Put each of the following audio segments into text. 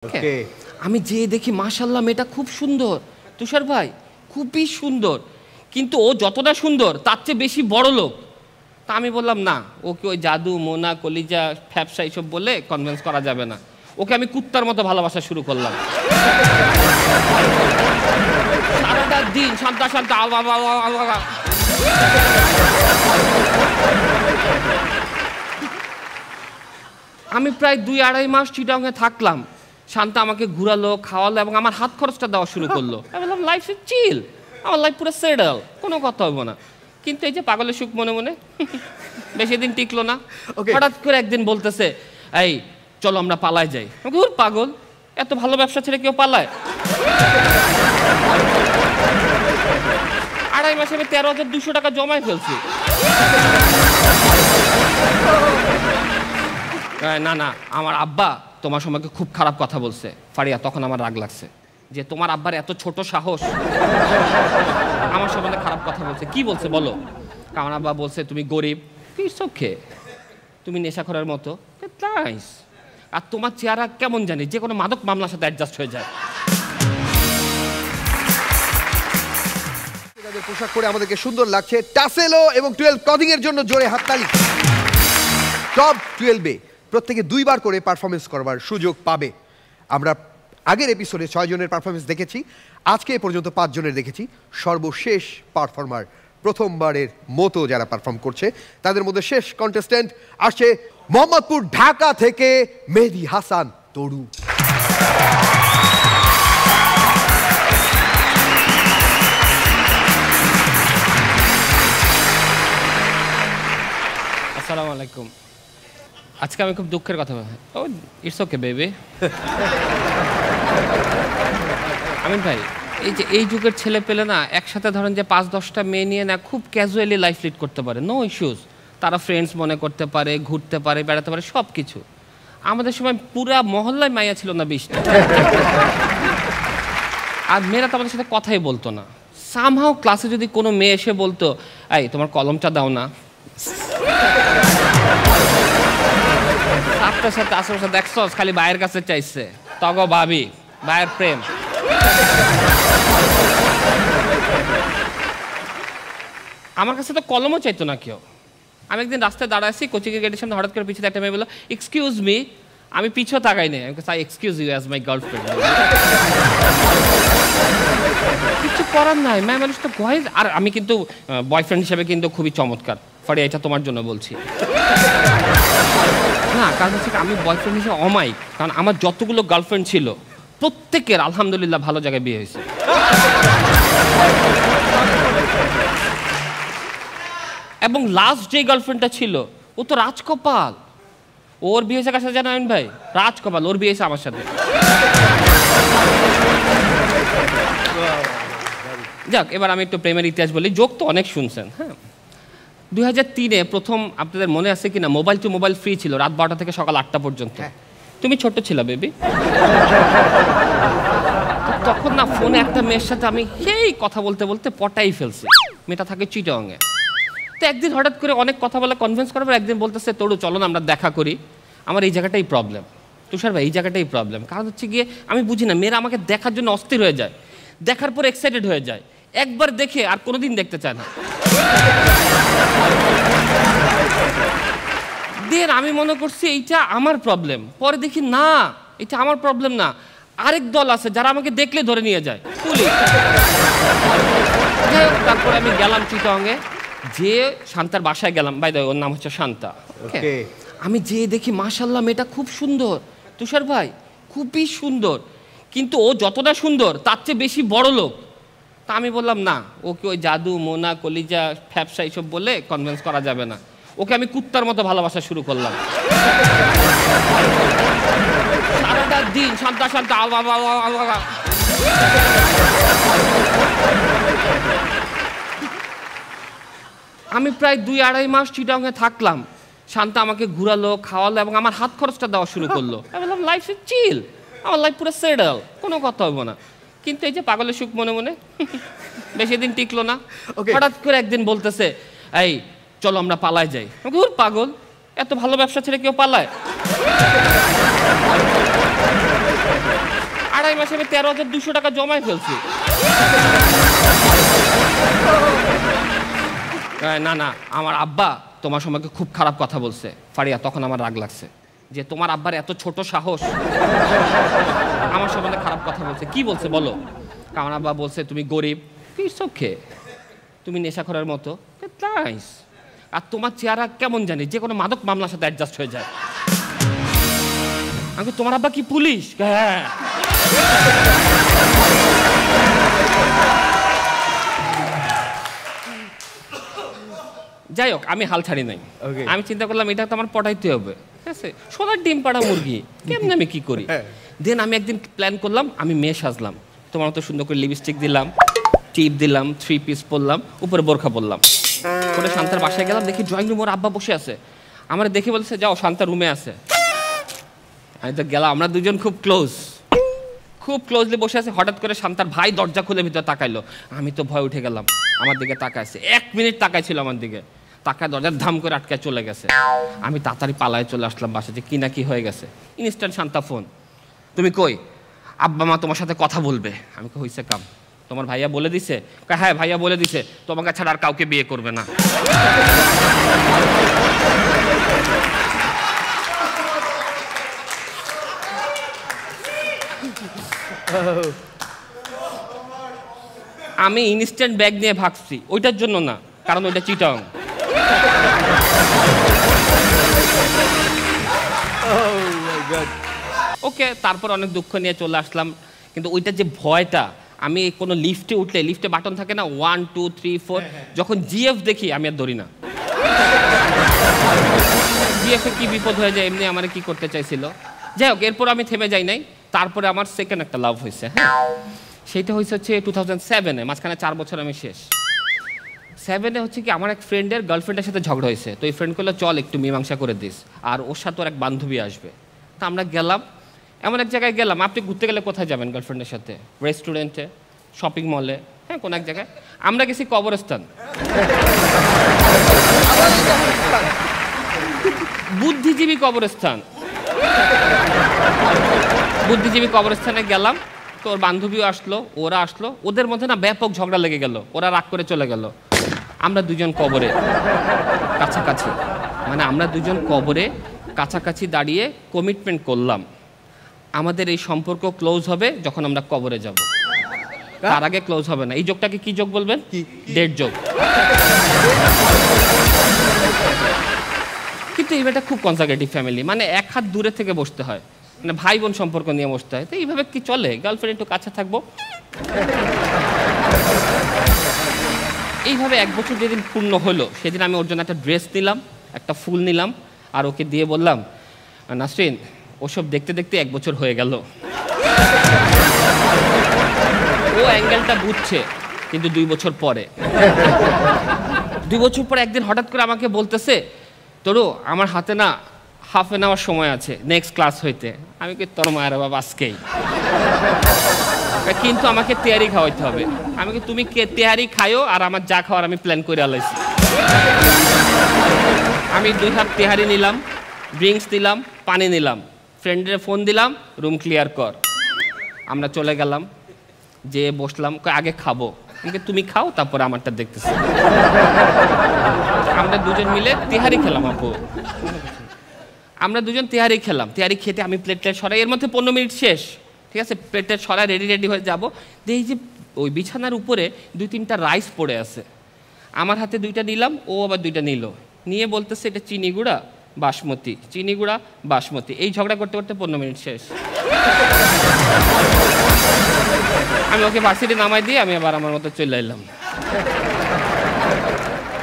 ওকে আমি যে দেখি মাশাআল্লাহ মেয়েটা খুব সুন্দর তুষার ভাই খুবই সুন্দর কিন্তু ও যতটা সুন্দর তার চেয়ে বেশি বড় লোক তা আমি বললাম না ওকে ওই জাদু মোনা কলিজা ফ্যাপসা এইসব বলে কনভিন্স করা যাবে না ওকে আমি কুত্তার মতো ভালোবাসা শুরু করলাম সারাটা দিন শান্তা শান্তা আমি প্রায় 2-2.5 মাস চিটাগংয়ে থাকলাম শান্তা আমাকে ঘুরালো খাওয়ালো এবং আমার হাত খরচটা দেওয়া শুরু করলো আমি বললাম লাইফ ইজ চিল আমার লাইফ পুরো সেটেল কোনো কথা হবে না কিন্তু এই যে পাগলের সুখ মনে মনে বেশি দিন টিকলো না হঠাৎ করে একদিন বলতেছে এই চলো আমরা পালায় যাই ওর পাগল এত ভালো ব্যবসা ছেড়ে কেউ পালায় 2.5 মাসে আমি 13,200 টাকা জমায় ফেলছি না না আমার আব্বা তোমার সম্পর্কে খুব খারাপ কথা বলছে ফারিয়া তখন আমার রাগ লাগছে যে তোমার আব্বার এত ছোট সাহস আমার সম্বন্ধে খারাপ কথা বলছে কি বলছে বলো আমার আব্বা বলছে তুমি গরিব ইটস ওকে তুমি নেশাখোরের মতো নাইস আর তোমার চেহারা কেমন জানি যে কোনো মাদক মামলার সাথে অ্যাডজাস্ট হয়ে যায় পোশাক পরে আমাদেরকে সুন্দর লাগছে টাসেলো এবং 12 ক্লদিং এর জন্য জোরে হাততালি টপ 12 এ প্রত্যেকে 2 বার করে পারফরমেন্স করবার সুযোগ পাবে আমরা আগের এপিসোডে 6 জনের পারফরমেন্স দেখেছি আজকে এ পর্যন্ত 5 জনের দেখেছি সর্বশেষ পারফর্মার প্রথমবারের মতো যারা পারফর্ম করছে তাদের মধ্যে শেষ কন্টেস্ট্যান্ট আসছে মোহাম্মদপুর ঢাকা থেকে মেহেদী হাসান তরু আসসালামু আলাইকুম আজকে আমি খুব দুঃখের কথা ও ইটস ওকে বেবি আমিন ভাই এই যে এই যুগের ছেলে পেলে না একসাথে ধরেন যে 5-10টা মেয়ে নিয়ে না খুব ক্যাজুয়ালি লাইফ লিড করতে পারে নো ইস্যুস তারা ফ্রেন্ডস মনে করতে পারে ঘুরতে পারে বেড়াতে পারে সব কিছু আমাদের সময় পুরা মহল্লায় মাইয়া ছিল না 20টা আর মেয়েরা তো আমাদের সাথে কথাই বলতো না সামহাও ক্লাসে যদি কোনো মেয়ে এসে বলতো এই তোমার কলমটা দাও না আপনার সাথে আশেপাশে দেখছো খালি ভাইয়ের কাছে চাইছে তগ ভাবি ভাইয়ের প্রেম আমার কাছে তো কলমও চাইতো না কেউ আমি একদিন রাস্তায় দাঁড়াইছি কোচিংয়ের গেটের সামনে হঠাৎ করে পিছিয়ে একটা মেয়ে বললো এক্সকিউজ মি আমি পিছিয়েও তাকাই নেই আমি I excuse you as my girlfriend কিছু করার নাই মায় মানুষ তো গয়েজ আর আমি কিন্তু বয়ফ্রেন্ড হিসেবে কিন্তু খুবই চমৎকার ফলে এটা তোমার জন্য বলছি না কারণ হচ্ছে আমি বয়ফ্রেন্ড হিসেবে অমায়িক কারণ আমার যতগুলো গার্লফ্রেন্ড ছিল প্রত্যেকের আলহামদুলিল্লাহ ভালো জায়গায় বিয়ে হয়েছে এবং লাস্ট যে গার্লফ্রেন্ডটা ছিল ও তো রাজকপাল ওর বিয়ে হয়েছে কার সাথে জানেন ভাই রাজকপাল ওর বিয়ে হয়েছে আমার সাথে যাক এবার আমি একটু প্রেমের ইতিহাস বলি যোগ তো অনেক শুনছেন হ্যাঁ 2003-এ প্রথম আপনাদের মনে আছে কিনা মোবাইল টু মোবাইল ফ্রি ছিল রাত 12টা থেকে সকাল 8টা পর্যন্ত তুমি ছোট ছিলা বেবি তখন না ফোনে একটা মেয়ের সাথে আমি হেই কথা বলতে বলতে পটাই ফেলছি মেয়েটা থাকে চিটাগংয়ে তো একদিন হঠাৎ করে অনেক কথা বলে কনভিন্স করার পর একদিন বলতেছে তরু চলো না আমরা দেখা করি আমার এই জায়গাটাই প্রবলেম তুষার ভাই এই জায়গাটাই প্রবলেম কারণ হচ্ছে গিয়ে আমি বুঝি না মেয়েরা আমাকে দেখার জন্য অস্থির হয়ে যায় দেখার পর এক্সাইটেড হয়ে যায় একবার দেখে আর কোনোদিন দেখতে চায় না দেন আমি মনে করছি এইটা আমার প্রবলেম পরে দেখি না এটা আমার প্রবলেম না আরেক দল আছে যারা আমাকে দেখলে ধরে নিয়ে যায় পুলিশ তারপরে আমি গেলাম চিটাগংয়ে যে শান্তার বাসায় গেলাম বাই দ্য ওর নাম হচ্ছে শান্তা আমি যে দেখি মাশাআল্লাহ মেয়েটা খুব সুন্দর তুষার ভাই খুবই সুন্দর কিন্তু ও যতটা সুন্দর তার চেয়ে বেশি বড় লোক তা আমি বললাম না ওকে ওই জাদু মোনা কলিজা ফ্যাপসা এইসব বলে কনভিন্স করা যাবে না ওকে আমি কুত্তার মতো ভালোবাসা শুরু করলাম সারাটা দিন শান্তা শান্তা আমি প্রায় 2-2.5 মাস চিটাগংয়ে থাকলাম শান্তা আমাকে ঘুরালো খাওয়ালো এবং আমার হাত খরচটা দেওয়া শুরু করলো আমি বললাম লাইফ ইজ চিল আমার লাইফ পুরো সেটেল কোনো কথা হবে না কিন্তু এই যে পাগলের সুখ মনে মনে বেশি দিন টিকলো না হঠাৎ করে একদিন বলতেছে এই চলো আমরা পালায় যাই ওর পাগল এত ভালো ব্যবসা ছেড়ে কেউ পালায় আড়াই মাসে আমি 13,200 টাকা জমাই ফেলছি। না না, আমার আব্বা তোমার সম্পর্কে খুব খারাপ কথা বলছে। ফারিয়া, তখন আমার রাগ লাগছে যে তোমার আব্বার এত ছোট সাহস, আমার সম্বন্ধে খারাপ কথা বলছে। কি বলছে বলো? আমার আব্বা বলছে তুমি গরিব, ওকে, তুমি নেশাখোরের মতো, নাইস, আর তোমার চেহারা কেমন জানি যে কোনো মাদক মামলার সাথে অ্যাডজাস্ট হয়ে যায়। আমি তোমার আব্বা কি পুলিশ? হ্যাঁ। যাই হোক, আমি হাল ছাড়ি নাই। আমি চিন্তা করলাম এটা তো আমার পটাইতে হবে, ঠিক আছে, সোনার ডিম পাড়া মুরগি, কেমন আমি কি করি। দেন আমি একদিন প্ল্যান করলাম, আমি মেয়ে সাজলাম, তোমার মতো সুন্দর করে লিপস্টিক দিলাম, টিপ দিলাম, 3 পিস পরলাম, উপরে বোরখা পরলাম, করে শান্তার বাসায় গেলাম। দেখি ড্রয়িং রুম ওর আব্বা বসে আছে, আমার দেখে বলছে যাও শান্তা রুমে আছে। আমি তো গেলাম, আমরা দুজন খুব ক্লোজলি বসে আছে। হঠাৎ করে শান্তার ভাই দরজা খুলে ভিতরে তাকাইলো, আমি তো ভয় উঠে গেলাম। আমার দিকে তাকাইছে, 1 মিনিট তাকাইছিল আমার দিকে, তাকায় দরজার ধাম করে আটকায় চলে গেছে। আমি তাড়াতাড়ি পালায় চলে আসলাম বাসা, যে কি না কি হয়ে গেছে। ইনস্ট্যান্ট শান্তা ফোন, তুমি কই? আব্বা মা তোমার সাথে কথা বলবে। আমি হইছে কাম, তোমার ভাইয়া বলে দিছে? হ্যাঁ ভাইয়া বলে দিছে, তোমাকে ছাড়া আর কাউকে বিয়ে করবে না। আমি ইনস্ট্যান্ট ব্যাগ নিয়ে ভাগছি, ওইটার জন্য না, কারণ ওইটা চিটাং। ওকে, তারপর অনেক দুঃখ নিয়ে চলে আসলাম। কিন্তু ওইটা যে ভয়টা, আমি কোনো লিফটে উঠলে, লিফটে বাটন থাকে না 1 2 3 4, যখন জিএফ দেখি আমি আর ধরি না। জিএফ এ কি বিপদ হয়ে যায়, এমনি আমার কি করতে চাইছিল। যাই হোক, এরপর আমি থেমে যাই নাই। তারপরে আমার সেকেন্ড একটা লাভ হয়েছে। হ্যাঁ, সেইটা হচ্ছে 2007-এ, মাঝখানে 4 বছর আমি শেষ। 7-এ হচ্ছে কি, আমার এক ফ্রেন্ডের গার্লফ্রেন্ডের সাথে ঝগড়া হয়েছে। তো এই ফ্রেন্ড করলো চল একটু মীমাংসা করে দিস, আর ওর সাথে ওর এক বান্ধবী আসবে। তা আমরা গেলাম, এমন এক জায়গায় গেলাম। আপনি ঘুরতে গেলে কোথায় যাবেন গার্লফ্রেন্ডের সাথে? রেস্টুরেন্টে, শপিং মলে, হ্যাঁ কোনো এক জায়গায়। আমরা গেছি কবরস্থান, বুদ্ধিজীবী কবরস্থান। বুদ্ধিজীবী কবরস্থানে গেলাম, তো ওর বান্ধবীও আসলো, ওরা আসলো, ওদের মধ্যে না ব্যাপক ঝগড়া লেগে গেল, ওরা রাগ করে চলে গেল। আমরা দুজন কবরে কাছাকাছি, মানে আমরা দুজন কবরে কাছাকাছি দাঁড়িয়ে কমিটমেন্ট করলাম আমাদের এই সম্পর্ক ক্লোজ হবে যখন আমরা কবরে যাব, তার আগে ক্লোজ হবে না। এই যোগটাকে কি যোগ বলবেন? ডেড যোগ। কিন্তু এইটা খুব কনজারভেটিভ ফ্যামিলি, মানে 1 হাত দূরে থেকে বসতে হয়, মানে ভাই বোন সম্পর্ক নিয়ে বসতে হয়। তো এইভাবে কি চলে? গার্লফ্রেন্ড একটু কাছে থাকবো। এইভাবে 1 বছর যেদিন পূর্ণ হলো, সেদিন আমি ওর জন্য একটা ড্রেস নিলাম, একটা ফুল নিলাম, আর ওকে দিয়ে বললাম, নাসরিন, ওসব দেখতে দেখতে 1 বছর হয়ে গেল। ও অ্যাঙ্গেলটা বুঝছে, কিন্তু 2 বছর পরে, 2 বছর পরে একদিন হঠাৎ করে আমাকে বলতেছে, তোরও আমার হাতে না ½ an hour সময় আছে নেক্সট ক্লাস হইতে। আমি কি তোর মায়ের বাবা আজকেই, কিন্তু আমাকে তেয়ারি খাওয়াইতে হবে। আমি কি তুমি কে তেয়ারি খাইও, আর আমার যা খাওয়ার আমি প্ল্যান করে আলাইছি। আমি 2 হাত তেহারি নিলাম, ড্রিঙ্কস দিলাম, পানি নিলাম, ফ্রেন্ডের ফোন দিলাম, রুম ক্লিয়ার কর। আমরা চলে গেলাম, যে বসলাম, আগে খাবো। তুমি খাও, তারপর আমারটা দেখতেছি। আমরা দুজন মিলে তেহারি খেলাম। আপু, আমরা দুজন তেহারি খেলাম। তেহারি খেতে আমি প্লেটটা সরাই, এর মধ্যে 15 মিনিট শেষ, ঠিক আছে। প্লেটটা সরাই রেডি হয়ে যাবো, দেখি যে ওই বিছানার উপরে 2-3টা রাইস পড়ে আছে। আমার হাতে 2টা নিলাম, ও আবার 2টা নিল, নিয়ে বলতেছে এটা চিনি গুঁড়া বাসমতি, চিনি গুঁড়া বাসমতি। এই ঝগড়া করতে করতে 15 মিনিট শেষ। আমি ওকে ভার্সিটি নামাই দিয়ে আমি আবার আমার মতো চলে এলাম।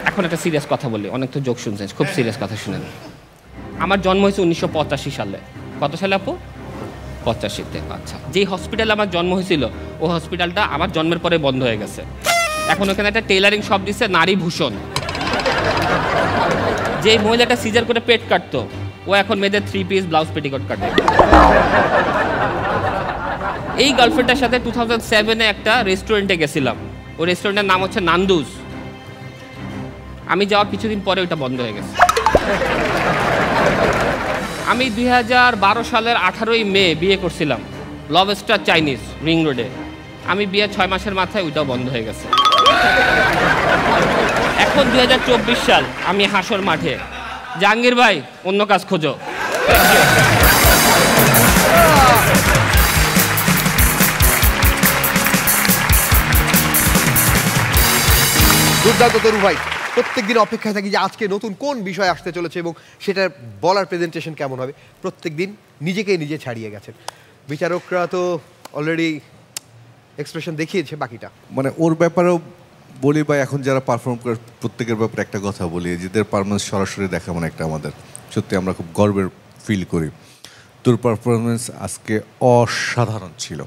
এখন একটা সিরিয়াস কথা বলি, অনেক তো জোক শুনছেন, খুব সিরিয়াস কথা শুনেন। আমার জন্ম হয়েছে 1985 সালে। কত সালে আপু? 85-তে। আচ্ছা, যেই হসপিটালে আমার জন্ম হয়েছিল, ও হসপিটালটা আমার জন্মের পরে বন্ধ হয়ে গেছে। এখন ওখানে একটা টেলারিং শপ দিচ্ছে, নারী ভূষণ। যেই মহিলাটা সিজার করে পেট কাটতো, ও এখন মেয়েদের 3 পিস ব্লাউজ পেটিকোট কাটে। এই গার্লফ্রেন্ডের সাথে 2007-এ একটা রেস্টুরেন্টে গেছিলাম। ওই রেস্টুরেন্টের নাম হচ্ছে নান্দুস। আমি যাওয়ার কিছুদিন পরে ওইটা বন্ধ হয়ে গেছে। আমি 2012 সালের 18ই মে বিয়ে করছিলাম। লবস্টার চাইনিজ রিং রোডে। আমি বিয়ে 6 মাসের মাথায় ওইটাও বন্ধ হয়ে গেছে। এখন 2024 সাল, আমি হাসর মাঠে। জাহাঙ্গীর ভাই অন্য কাজ খোঁজো। দুর্দান্ত তরু ভাই, প্রত্যেকদিন অপেক্ষায় থাকি যে আজকে নতুন কোন বিষয় আসতে চলেছে এবং সেটার বলার প্রেজেন্টেশন কেমন হবে। প্রত্যেকদিন নিজেকে নিজে ছাড়িয়ে গেছেন। বিচারকরা তো অলরেডি এক্সপ্রেশন দেখিয়েছে, বাকিটা মানে ওর ব্যাপারেও বলি বা এখন যারা পারফর্ম করে প্রত্যেকের ব্যাপারে একটা কথা বলি, এদের পারফরমেন্স সরাসরি দেখা মানে একটা আমাদের সত্যি আমরা খুব গর্বের ফিল করি। তোর পারফরমেন্স আজকে অসাধারণ ছিল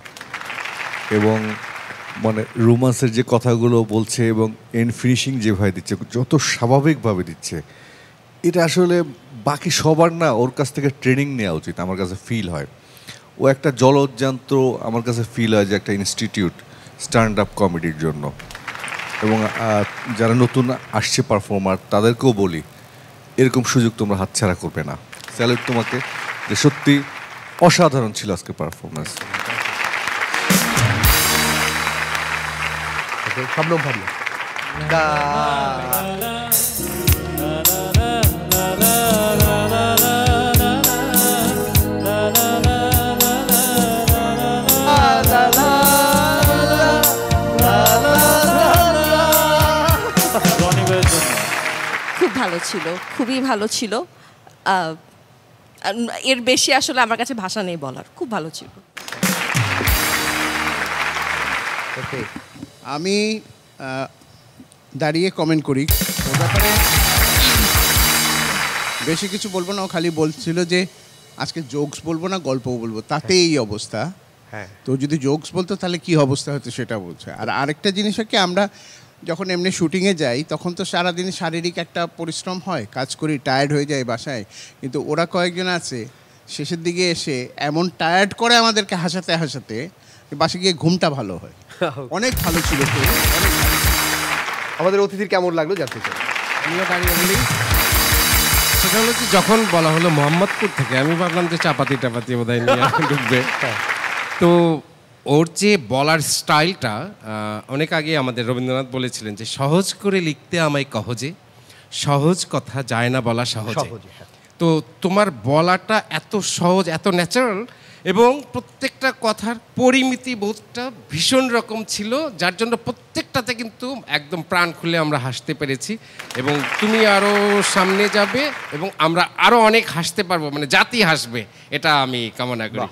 এবং মানে রোমান্সের যে কথাগুলো বলছে এবং এন্ড ফিনিশিং যেভাবে দিচ্ছে, যত স্বাভাবিকভাবে দিচ্ছে, এটা আসলে বাকি সবার না ওর কাছ থেকে ট্রেনিং নেওয়া উচিত আমার কাছে ফিল হয়। ও একটা জলযন্ত্র আমার কাছে ফিল হয় যে একটা ইনস্টিটিউট স্ট্যান্ড আপ কমেডির জন্য। এবং যারা নতুন আসছে পারফর্মার তাদেরকেও বলি এরকম সুযোগ তোমরা হাতছাড়া করবে না। স্যালুট তোমাকে, যে সত্যি অসাধারণ ছিল আজকে পারফরমেন্স। শবনম ভারিয়া খুব ভালো ছিল, খুবই ভালো ছিল। এর বেশি আসলে আমার কাছে ভাষা নেই বলার। খুব ভালো ছিল। আমি দাঁড়িয়ে কমেন্ট করি ওর ব্যাপারে, বেশি কিছু বলবো না। ও খালি বলছিল যে আজকে জোকস বলবো না, গল্পও বলবো, তাতে এই অবস্থা। হ্যাঁ, তো যদি জোকস বলতো তাহলে কি অবস্থা হতো সেটা বলছে। আর আরেকটা জিনিস কি, আমরা যখন এমনি শুটিংয়ে যাই তখন তো সারাদিন শারীরিক একটা পরিশ্রম হয়, কাজ করি, টায়ার্ড হয়ে যায় বাসায়। কিন্তু ওরা কয়েকজন আছে শেষের দিকে এসে এমন টায়ার্ড করে আমাদেরকে হাসাতে হাসাতে, বাসায় গিয়ে ঘুমটা ভালো হয়। অনেক ভালো ছিল। আমাদের অতিথির কেমন লাগলো জানতে চাই। আমিও দাঁড়িয়ে বলি, সেটা হলো যে যখন বলা হলো মোহাম্মদপুর থেকে, আমি ভাবলাম যে চাপাতি টাপাতি বোধহয় নিয়ে ঢুকবে। তো ওর যে বলার স্টাইলটা, অনেক আগে আমাদের রবীন্দ্রনাথ বলেছিলেন যে সহজ করে লিখতে আমায় কহজে, সহজ কথা যায় না বলা সহজে। তো তোমার বলাটা এত সহজ, এত ন্যাচারাল এবং প্রত্যেকটা কথার পরিমিতি বোধটা ভীষণ রকম ছিল, যার জন্য প্রত্যেকটাতে কিন্তু একদম প্রাণ খুলে আমরা হাসতে পেরেছি। এবং তুমি আরও সামনে যাবে এবং আমরা আরও অনেক হাসতে পারবো, মানে জাতি হাসবে, এটা আমি কামনা করি।